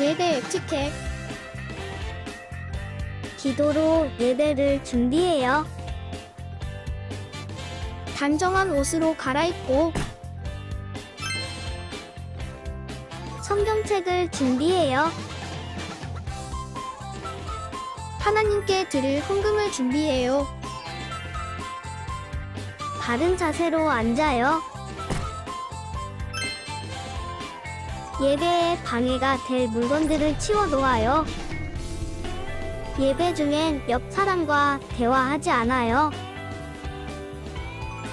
예배 에티켓. 기도로 예배를 준비해요. 단정한 옷으로 갈아입고 성경책을 준비해요. 하나님께 드릴 헌금을 준비해요. 바른 자세로 앉아요. 예배에 방해가 될 물건들을 치워 놓아요. 예배 중엔 옆 사람과 대화하지 않아요.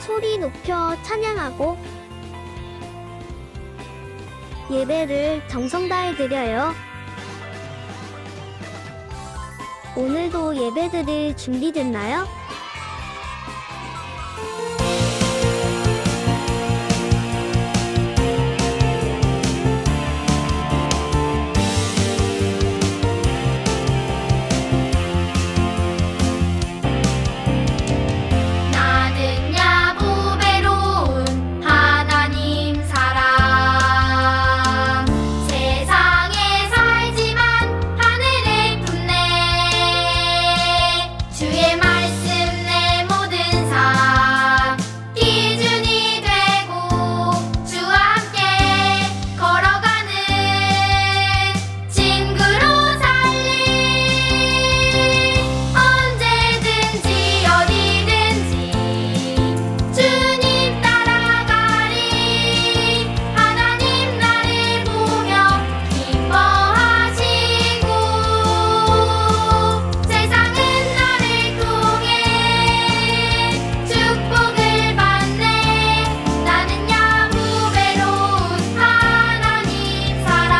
소리 높여 찬양하고 예배를 정성 다해 드려요. 오늘도 예배 드릴 준비됐나요? 나는 야보배로운 하나님 사람 세상에 살지만 하늘을 품네 주의 말씀 내 모든 삶 기준이 되고 주와 함께 걸어가는 친구로 살리 언제든지 어디든지 주님 따라가리 하나님 나를 보며 기뻐하시고 세상은 나를 통해 축복을 받네 나는 야무배로운 하나님 사람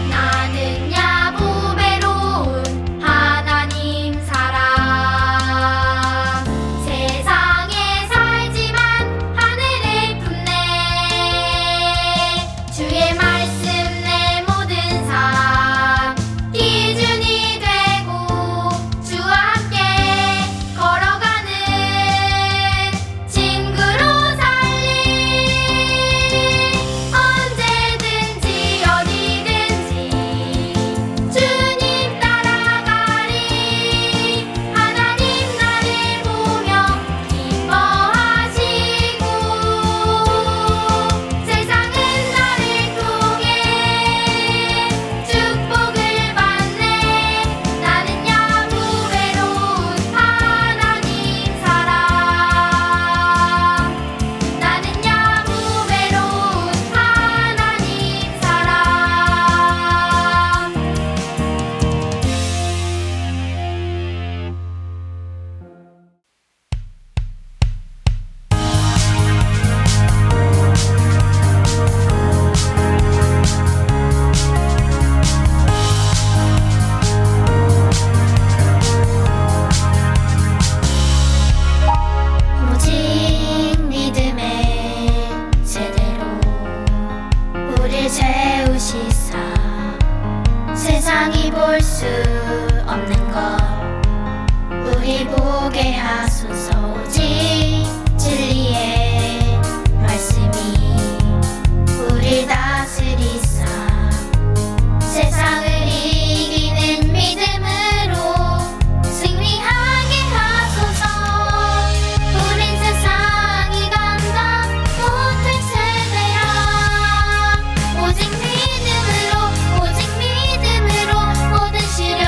나는 야보배로운 하나님 사람 세상에 살지만 하늘을 품네 주의 말씀 내 모든 삶 기준이 되고 주와 함께 걸어가는 친구로 살리 언제든지 어디든지 주님 따라가리 하나님 나를 보며 기뻐하시고 세상은 나를 통해 축복을 받네 나는 야무배로운 하나님 사람 나는 야무배로운 하나님 사람 오직 믿음의 세대로 우릴 세우시사 세상이 볼 수 없는 것 우리 보게 하소서 오직 진리의 말씀이 우릴 다스리사 세상을 이기는 믿음으로 승리하게 하소서 우린 세상이 감당 못할 세대야 오직 믿음으로 모든 시련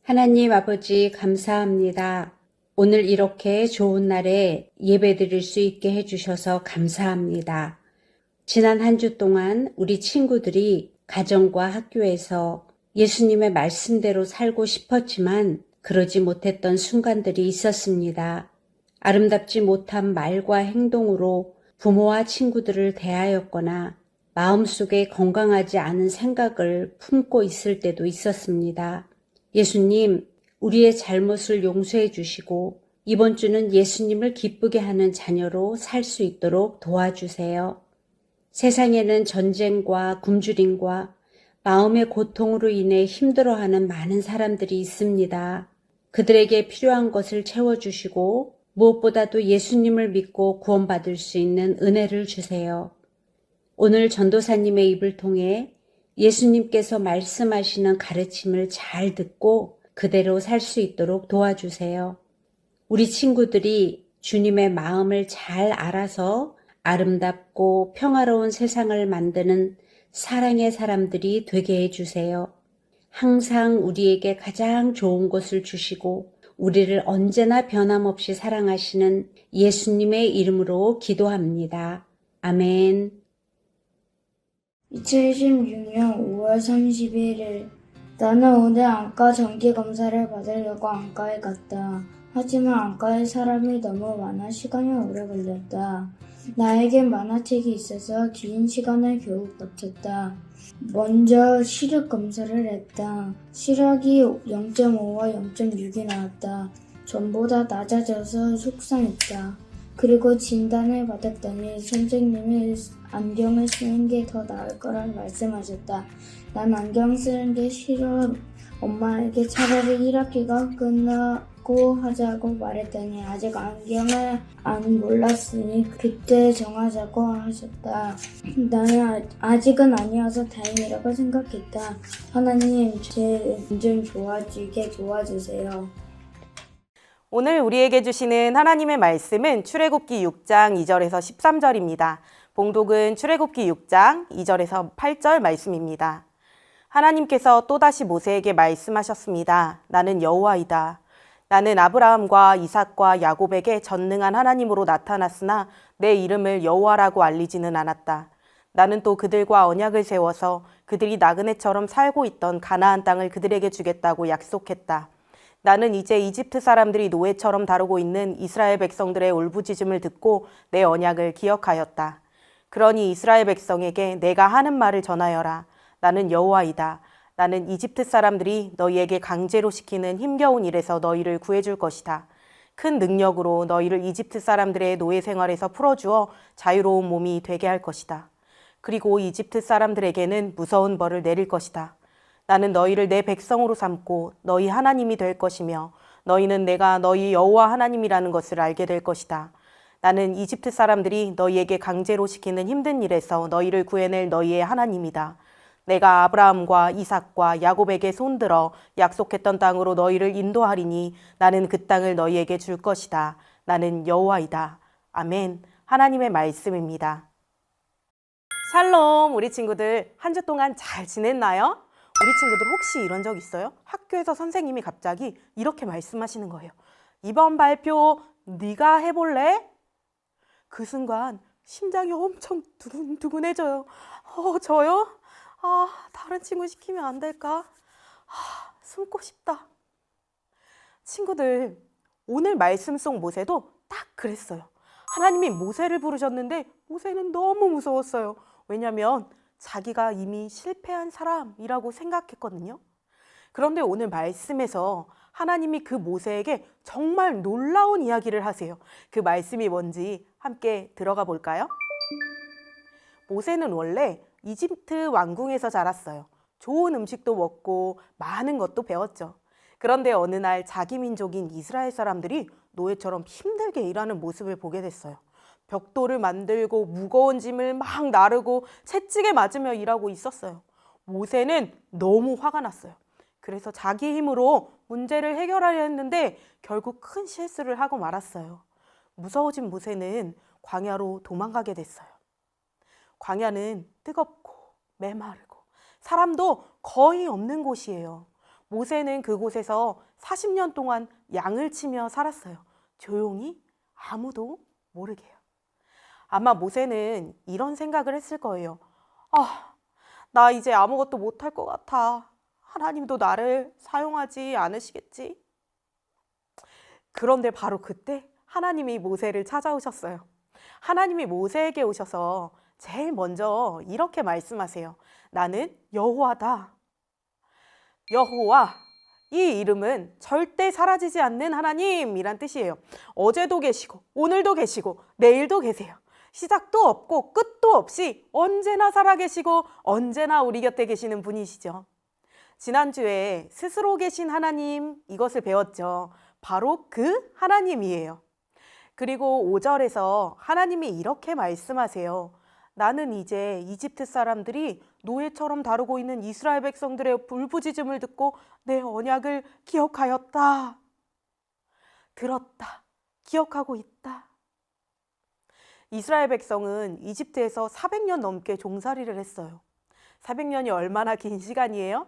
하나님 아버지 감사합니다. 오늘 이렇게 좋은 날에 예배드릴 수 있게 해주셔서 감사합니다. 지난 한 주 동안 우리 친구들이 가정과 학교에서 예수님의 말씀대로 살고 싶었지만 그러지 못했던 순간들이 있었습니다. 아름답지 못한 말과 행동으로 부모와 친구들을 대하였거나 마음속에 건강하지 않은 생각을 품고 있을 때도 있었습니다. 예수님, 우리의 잘못을 용서해 주시고 이번 주는 예수님을 기쁘게 하는 자녀로 살 수 있도록 도와주세요. 세상에는 전쟁과 굶주림과 마음의 고통으로 인해 힘들어하는 많은 사람들이 있습니다. 그들에게 필요한 것을 채워주시고 무엇보다도 예수님을 믿고 구원받을 수 있는 은혜를 주세요. 오늘 전도사님의 입을 통해 예수님께서 말씀하시는 가르침을 잘 듣고 그대로 살 수 있도록 도와주세요. 우리 친구들이 주님의 마음을 잘 알아서 아름답고 평화로운 세상을 만드는 사랑의 사람들이 되게 해주세요. 항상 우리에게 가장 좋은 것을 주시고 우리를 언제나 변함없이 사랑하시는 예수님의 이름으로 기도합니다. 아멘. 2016년 5월 31일 나는 오늘 안과 정기검사를 받으려고 안과에 갔다. 하지만 안과에 사람이 너무 많아 시간이 오래 걸렸다. 나에겐 만화책이 있어서 긴 시간을 겨우 버텼다. 먼저 시력 검사를 했다. 시력이 0.5와 0.6이 나왔다. 전보다 낮아져서 속상했다. 그리고 진단을 받았더니 선생님이 안경을 쓰는 게 더 나을 거란 말씀하셨다. 난 안경 쓰는 게 싫어. 엄마에게 차라리 1학기가 끝나고 하자고 말했더니 아직 안경을 안 몰랐으니 그때 정하자고 하셨다. 나는 아직은 아니어서 다행이라고 생각했다. 하나님, 제 눈 좀 좋아지게 도와주세요. 오늘 우리에게 주시는 하나님의 말씀은 출애굽기 6장 2절에서 13절입니다. 봉독은 출애굽기 6장 2절에서 8절 말씀입니다. 하나님께서 또다시 모세에게 말씀하셨습니다. 나는 여호와이다. 나는 아브라함과 이삭과 야곱에게 전능한 하나님으로 나타났으나 내 이름을 여호와라고 알리지는 않았다. 나는 또 그들과 언약을 세워서 그들이 나그네처럼 살고 있던 가나안 땅을 그들에게 주겠다고 약속했다. 나는 이제 이집트 사람들이 노예처럼 다루고 있는 이스라엘 백성들의 울부짖음을 듣고 내 언약을 기억하였다. 그러니 이스라엘 백성에게 내가 하는 말을 전하여라. 나는 여호와이다. 나는 이집트 사람들이 너희에게 강제로 시키는 힘겨운 일에서 너희를 구해줄 것이다. 큰 능력으로 너희를 이집트 사람들의 노예 생활에서 풀어주어 자유로운 몸이 되게 할 것이다. 그리고 이집트 사람들에게는 무서운 벌을 내릴 것이다. 나는 너희를 내 백성으로 삼고 너희 하나님이 될 것이며 너희는 내가 너희 여호와 하나님이라는 것을 알게 될 것이다. 나는 이집트 사람들이 너희에게 강제로 시키는 힘든 일에서 너희를 구해낼 너희의 하나님이다. 내가 아브라함과 이삭과 야곱에게 손들어 약속했던 땅으로 너희를 인도하리니 나는 그 땅을 너희에게 줄 것이다. 나는 여호와이다. 아멘. 하나님의 말씀입니다. 샬롬, 우리 친구들 한 주 동안 잘 지냈나요? 우리 친구들 혹시 이런 적 있어요? 학교에서 선생님이 갑자기 이렇게 말씀하시는 거예요. 이번 발표 네가 해볼래? 그 순간 심장이 엄청 두근두근해져요. 저요? 다른 친구 시키면 안 될까? 숨고 싶다. 친구들, 오늘 말씀 속 모세도 딱 그랬어요. 하나님이 모세를 부르셨는데 모세는 너무 무서웠어요. 왜냐면 자기가 이미 실패한 사람이라고 생각했거든요. 그런데 오늘 말씀에서 하나님이 그 모세에게 정말 놀라운 이야기를 하세요. 그 말씀이 뭔지 함께 들어가 볼까요? 모세는 원래 이집트 왕궁에서 자랐어요. 좋은 음식도 먹고 많은 것도 배웠죠. 그런데 어느 날 자기 민족인 이스라엘 사람들이 노예처럼 힘들게 일하는 모습을 보게 됐어요. 벽돌을 만들고 무거운 짐을 막 나르고 채찍에 맞으며 일하고 있었어요. 모세는 너무 화가 났어요. 그래서 자기 힘으로 문제를 해결하려 했는데 결국 큰 실수를 하고 말았어요. 무서워진 모세는 광야로 도망가게 됐어요. 광야는 뜨겁고 메마르고 사람도 거의 없는 곳이에요. 모세는 그곳에서 40년 동안 양을 치며 살았어요. 조용히 아무도 모르게요. 아마 모세는 이런 생각을 했을 거예요. 나 이제 아무것도 못할 것 같아. 하나님도 나를 사용하지 않으시겠지? 그런데 바로 그때 하나님이 모세를 찾아오셨어요. 하나님이 모세에게 오셔서 제일 먼저 이렇게 말씀하세요. 나는 여호와다. 여호와, 이 이름은 절대 사라지지 않는 하나님이란 뜻이에요. 어제도 계시고 오늘도 계시고 내일도 계세요. 시작도 없고 끝도 없이 언제나 살아계시고 언제나 우리 곁에 계시는 분이시죠. 지난주에 스스로 계신 하나님, 이것을 배웠죠. 바로 그 하나님이에요. 그리고 5절에서 하나님이 이렇게 말씀하세요. 나는 이제 이집트 사람들이 노예처럼 다루고 있는 이스라엘 백성들의 울부짖음을 듣고 내 언약을 기억하였다. 들었다. 기억하고 있다. 이스라엘 백성은 이집트에서 400년 넘게 종살이를 했어요. 400년이 얼마나 긴 시간이에요?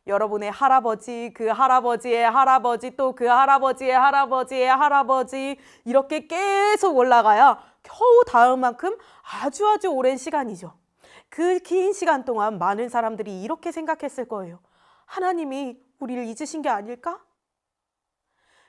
여러분의 할아버지, 그 할아버지의 할아버지, 또 그 할아버지의 할아버지의 할아버지, 이렇게 계속 올라가야 겨우 닿을 만큼 아주 오랜 시간이죠. 그 긴 시간 동안 많은 사람들이 이렇게 생각했을 거예요. 하나님이 우리를 잊으신 게 아닐까?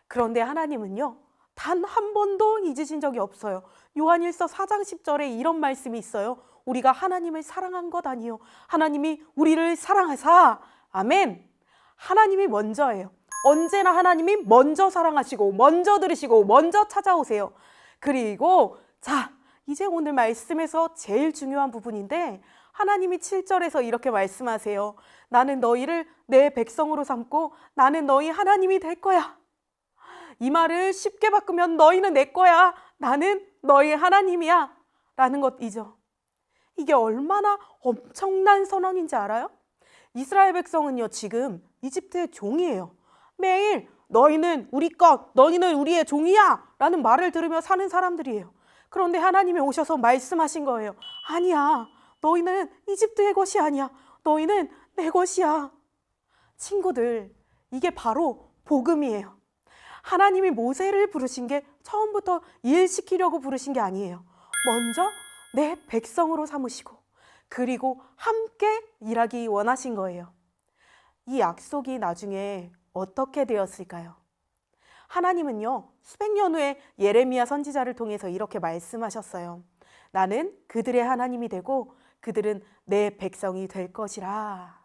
그런데 하나님은요, 단 한 번도 잊으신 적이 없어요. 요한일서 4장 10절에 이런 말씀이 있어요. 우리가 하나님을 사랑한 것 아니요, 하나님이 우리를 사랑하사. 아멘. 하나님이 먼저예요. 언제나 하나님이 먼저 사랑하시고 먼저 들으시고 먼저 찾아오세요. 그리고 자, 이제 오늘 말씀에서 제일 중요한 부분인데 하나님이 7절에서 이렇게 말씀하세요. 나는 너희를 내 백성으로 삼고 나는 너희 하나님이 될 거야. 이 말을 쉽게 바꾸면 너희는 내 거야. 나는 너희 하나님이야. 라는 것이죠. 이게 얼마나 엄청난 선언인지 알아요? 이스라엘 백성은요, 지금 이집트의 종이에요. 매일 너희는 우리 것, 너희는 우리의 종이야 라는 말을 들으며 사는 사람들이에요. 그런데 하나님이 오셔서 말씀하신 거예요. 아니야, 너희는 이집트의 것이 아니야. 너희는 내 것이야. 친구들, 이게 바로 복음이에요. 하나님이 모세를 부르신 게 처음부터 일시키려고 부르신 게 아니에요. 먼저 내 백성으로 삼으시고 그리고 함께 일하기 원하신 거예요. 이 약속이 나중에 어떻게 되었을까요? 하나님은요, 수백 년 후에 예레미야 선지자를 통해서 이렇게 말씀하셨어요. 나는 그들의 하나님이 되고 그들은 내 백성이 될 것이라.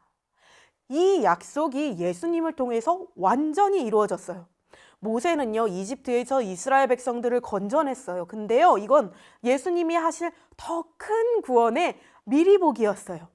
이 약속이 예수님을 통해서 완전히 이루어졌어요. 모세는요, 이집트에서 이스라엘 백성들을 건져냈어요. 근데요, 이건 예수님이 하실 더 큰 구원의 미리 보기였어요.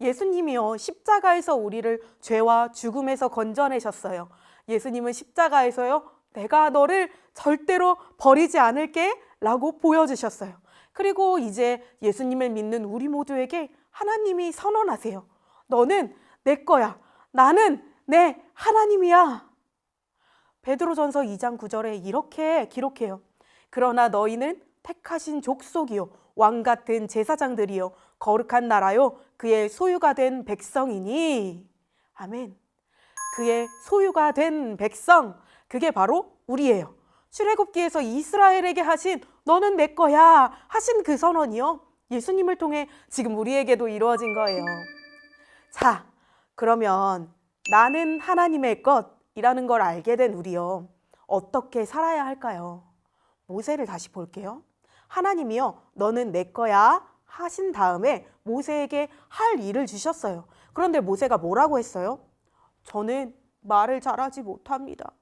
예수님이요, 십자가에서 우리를 죄와 죽음에서 건져내셨어요. 예수님은 십자가에서요, 내가 너를 절대로 버리지 않을게 라고 보여주셨어요. 그리고 이제 예수님을 믿는 우리 모두에게 하나님이 선언하세요. 너는 내 거야. 나는 내 하나님이야. 베드로전서 2장 9절에 이렇게 기록해요. 그러나 너희는 택하신 족속이요, 왕 같은 제사장들이요, 거룩한 나라요, 그의 소유가 된 백성이니. 아멘. 그의 소유가 된 백성, 그게 바로 우리예요. 출애굽기에서 이스라엘에게 하신 너는 내 거야 하신 그 선언이요, 예수님을 통해 지금 우리에게도 이루어진 거예요. 자, 그러면 나는 하나님의 것이라는 걸 알게 된 우리요, 어떻게 살아야 할까요? 모세를 다시 볼게요. 하나님이요, 너는 내 거야 하신 다음에 모세에게 할 일을 주셨어요. 그런데 모세가 뭐라고 했어요? 저는 말을 잘하지 못합니다.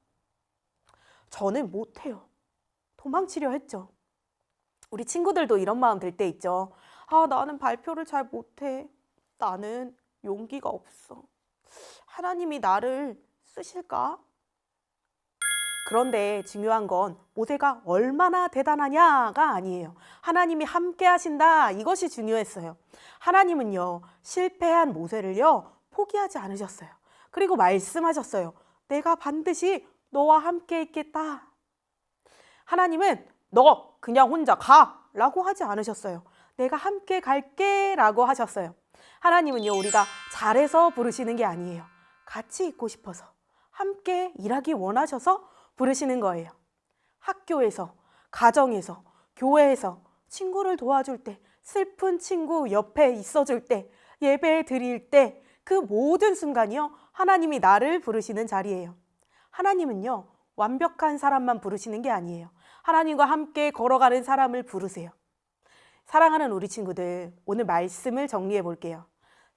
저는 못해요. 도망치려 했죠. 우리 친구들도 이런 마음 들 때 있죠. 아, 나는 발표를 잘 못해. 나는 용기가 없어. 하나님이 나를 쓰실까? 그런데 중요한 건 모세가 얼마나 대단하냐가 아니에요. 하나님이 함께 하신다, 이것이 중요했어요. 하나님은요, 실패한 모세를요, 포기하지 않으셨어요. 그리고 말씀하셨어요. 내가 반드시 너와 함께 있겠다. 하나님은 너 그냥 혼자 가 라고 하지 않으셨어요. 내가 함께 갈게 라고 하셨어요. 하나님은요, 우리가 잘해서 부르시는 게 아니에요. 같이 있고 싶어서, 함께 일하기 원하셔서 부르시는 거예요. 학교에서, 가정에서, 교회에서 친구를 도와줄 때, 슬픈 친구 옆에 있어줄 때, 예배 드릴 때, 그 모든 순간이요, 하나님이 나를 부르시는 자리예요. 하나님은요, 완벽한 사람만 부르시는 게 아니에요. 하나님과 함께 걸어가는 사람을 부르세요. 사랑하는 우리 친구들, 오늘 말씀을 정리해 볼게요.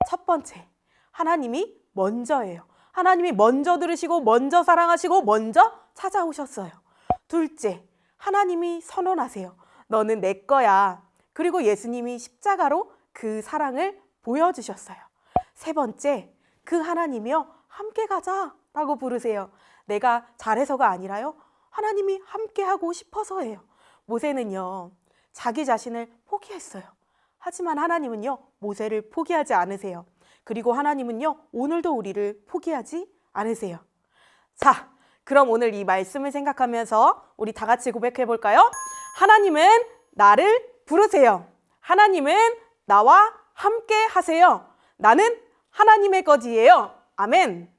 첫 번째, 하나님이 먼저예요. 하나님이 먼저 들으시고, 먼저 사랑하시고, 먼저 찾아오셨어요. 둘째, 하나님이 선언하세요. 너는 내 거야. 그리고 예수님이 십자가로 그 사랑을 보여주셨어요. 세 번째, 그 하나님이요, 함께 가자라고 부르세요. 내가 잘해서가 아니라요, 하나님이 함께 하고 싶어서예요. 모세는요, 자기 자신을 포기했어요. 하지만 하나님은요, 모세를 포기하지 않으세요. 그리고 하나님은요, 오늘도 우리를 포기하지 않으세요. 자, 그럼 오늘 이 말씀을 생각하면서 우리 다 같이 고백해 볼까요? 하나님은 나를 부르세요. 하나님은 나와 함께 하세요. 나는 하나님의 거지예요. 아멘.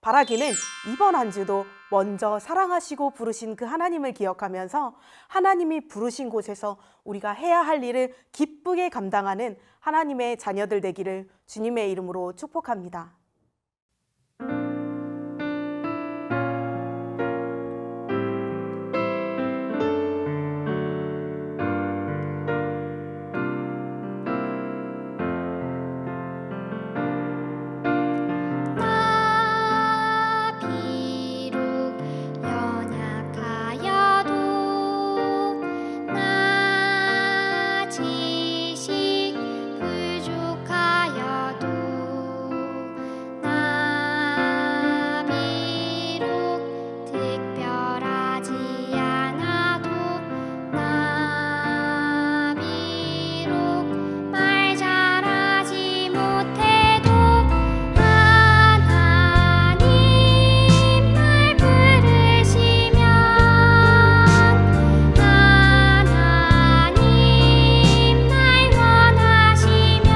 바라기는 이번 한 주도 먼저 사랑하시고 부르신 그 하나님을 기억하면서 하나님이 부르신 곳에서 우리가 해야 할 일을 기쁘게 감당하는 하나님의 자녀들 되기를 주님의 이름으로 축복합니다. 나 비록 연약하여도 나 지식 부족하여도 나 비록 특별하지 않아도 나 비록 말 잘하지 못해도 하나님 날 부르시면 하나님 날 원하시면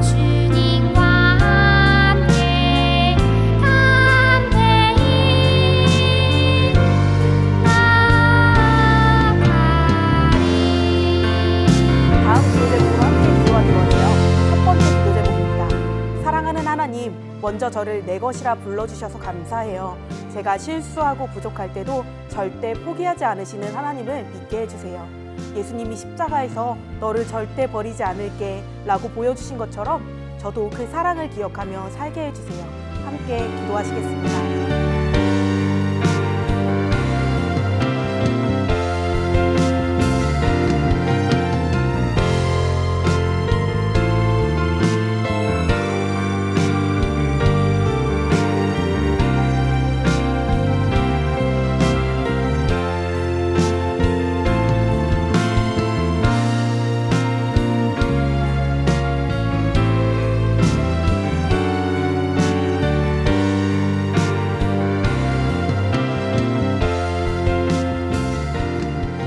주님과 함께 담대히 다음 기도 제목으로 함께 기도하기로 하세요. 첫 번째 기도 제목입니다. 사랑하는 하나님, 먼저 저를 내 것이라 불러주셔서 감사해요. 제가 실수하고 부족할 때도 절대 포기하지 않으시는 하나님을 믿게 해주세요. 예수님이 십자가에서 너를 절대 버리지 않을게 라고 보여주신 것처럼 저도 그 사랑을 기억하며 살게 해주세요. 함께 기도하시겠습니다.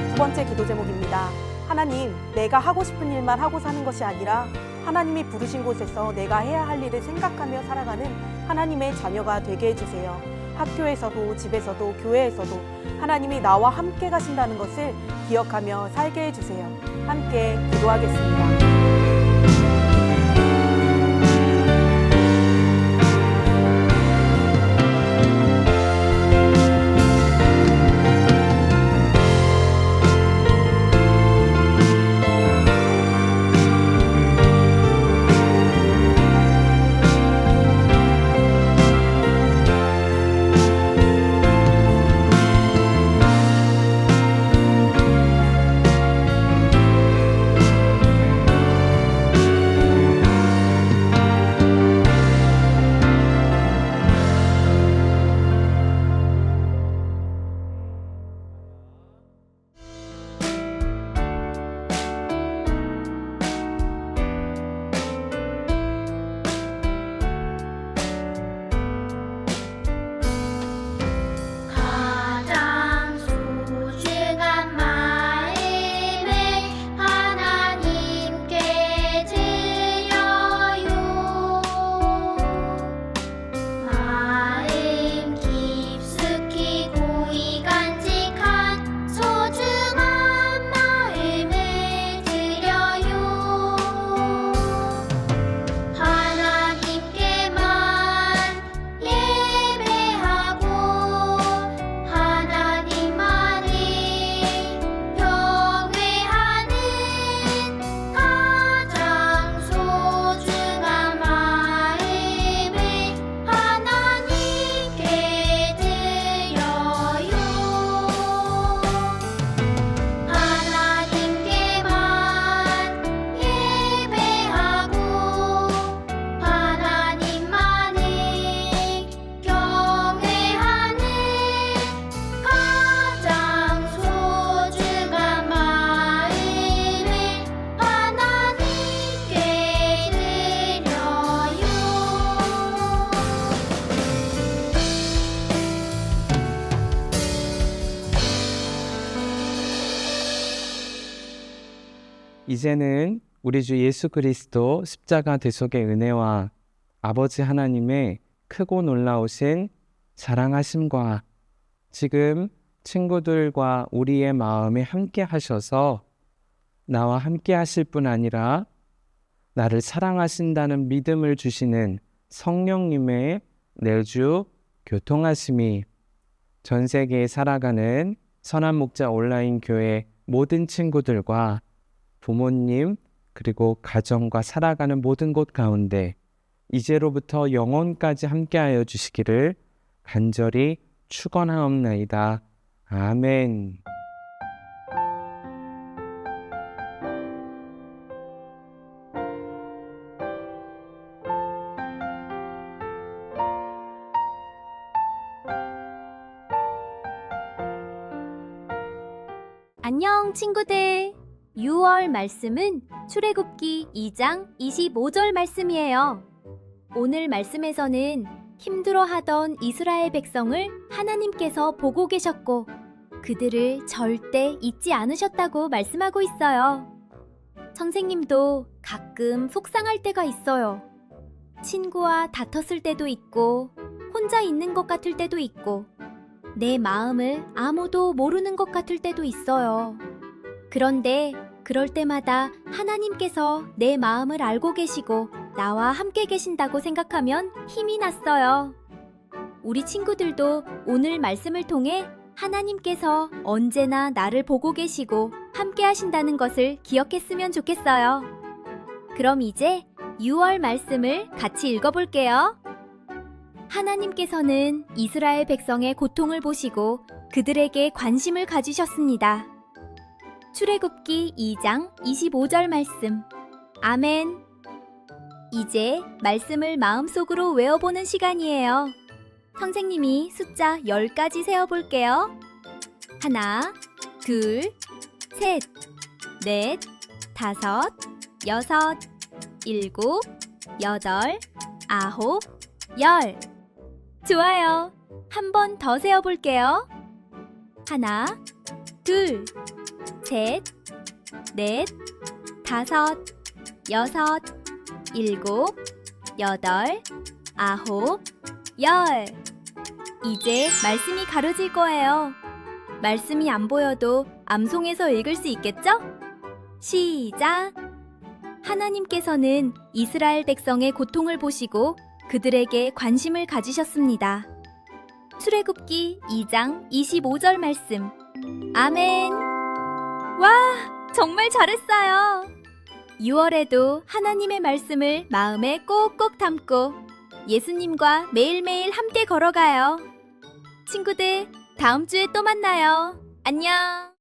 두 번째 기도 제목입니다. 하나님, 내가 하고 싶은 일만 하고 사는 것이 아니라 하나님이 부르신 곳에서 내가 해야 할 일을 생각하며 살아가는 하나님의 자녀가 되게 해주세요. 학교에서도 집에서도 교회에서도 하나님이 나와 함께 가신다는 것을 기억하며 살게 해주세요. 함께 기도하겠습니다. 이제는 우리 주 예수 그리스도 십자가 대속의 은혜와 아버지 하나님의 크고 놀라우신 사랑하심과 지금 친구들과 우리의 마음에 함께 하셔서 나와 함께 하실 뿐 아니라 나를 사랑하신다는 믿음을 주시는 성령님의 내주 교통하심이 전 세계에 살아가는 선한 목자 온라인 교회 모든 친구들과 부모님 그리고 가정과 살아가는 모든 곳 가운데 이제로부터 영원까지 함께하여 주시기를 간절히 축원하옵나이다. 아멘. 안녕 친구들. 6월 말씀은 출애굽기 2장 25절 말씀이에요. 오늘 말씀에서는 힘들어하던 이스라엘 백성을 하나님께서 보고 계셨고 그들을 절대 잊지 않으셨다고 말씀하고 있어요. 선생님도 가끔 속상할 때가 있어요. 친구와 다퉜을 때도 있고 혼자 있는 것 같을 때도 있고 내 마음을 아무도 모르는 것 같을 때도 있어요. 그런데 그럴 때마다 하나님께서 내 마음을 알고 계시고 나와 함께 계신다고 생각하면 힘이 났어요. 우리 친구들도 오늘 말씀을 통해 하나님께서 언제나 나를 보고 계시고 함께 하신다는 것을 기억했으면 좋겠어요. 그럼 이제 6월 말씀을 같이 읽어볼게요. 하나님께서는 이스라엘 백성의 고통을 보시고 그들에게 관심을 가지셨습니다. 출애굽기 2장 25절 말씀. 아멘. 이제 말씀을 마음속으로 외워보는 시간이에요. 선생님이 숫자 10까지 세어볼게요. 하나, 둘, 셋, 넷, 다섯, 여섯, 일곱, 여덟, 아홉, 열. 좋아요. 한 번 더 세어볼게요. 하나, 둘, 셋, 넷, 다섯, 여섯, 일곱, 여덟, 아홉, 열. 이제 말씀이 가려질 거예요. 말씀이 안 보여도 암송해서 읽을 수 있겠죠? 시작! 하나님께서는 이스라엘 백성의 고통을 보시고 그들에게 관심을 가지셨습니다. 출애굽기 2장 25절 말씀. 아멘. 와, 정말 잘했어요. 6월에도 하나님의 말씀을 마음에 꼭꼭 담고 예수님과 매일매일 함께 걸어가요. 친구들, 다음 주에 또 만나요. 안녕.